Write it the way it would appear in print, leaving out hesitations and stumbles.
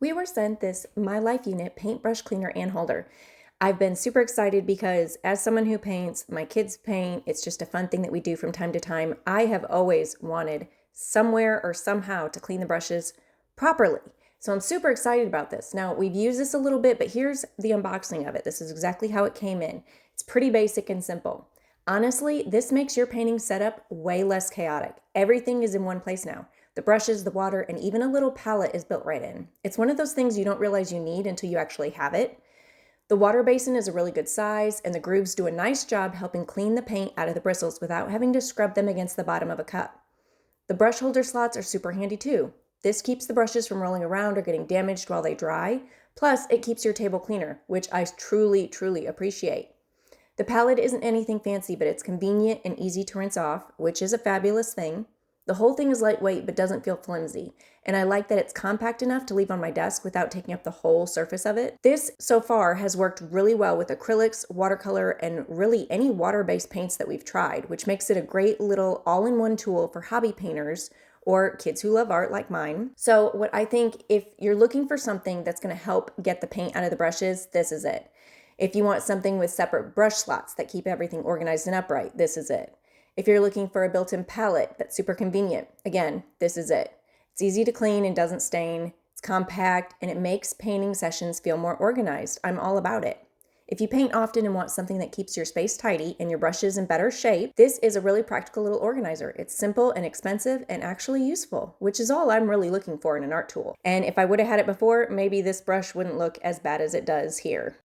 We were sent this MyLifeUNIT paintbrush cleaner and holder. I've been super excited because as someone who paints, my kids paint, it's just a fun thing that we do from time to time. I have always wanted somewhere or somehow to clean the brushes properly. So I'm super excited about this. Now, we've used this a little bit, but here's the unboxing of it. This is exactly how it came in. It's pretty basic and simple. Honestly, this makes your painting setup way less chaotic. Everything is in one place now. The brushes, the water, and even a little palette is built right in. It's one of those things you don't realize you need until you actually have it. The water basin is a really good size, and the grooves do a nice job helping clean the paint out of the bristles without having to scrub them against the bottom of a cup. The brush holder slots are super handy too. This keeps the brushes from rolling around or getting damaged while they dry. Plus, it keeps your table cleaner, which I truly appreciate. The palette isn't anything fancy, but it's convenient and easy to rinse off, which is a fabulous thing. The whole thing is lightweight but doesn't feel flimsy, and I like that it's compact enough to leave on my desk without taking up the whole surface of it. This, so far, has worked really well with acrylics, watercolor, and really any water-based paints that we've tried, which makes it a great little all-in-one tool for hobby painters or kids who love art like mine. So what I think, if you're looking for something that's going to help get the paint out of the brushes, this is it. If you want something with separate brush slots that keep everything organized and upright, this is it. If you're looking for a built-in palette that's super convenient, again, this is it. It's easy to clean and doesn't stain, it's compact, and it makes painting sessions feel more organized. I'm all about it. If you paint often and want something that keeps your space tidy and your brushes in better shape, this is a really practical little organizer. It's simple and expensive and actually useful, which is all I'm really looking for in an art tool. And if I would have had it before, maybe this brush wouldn't look as bad as it does here.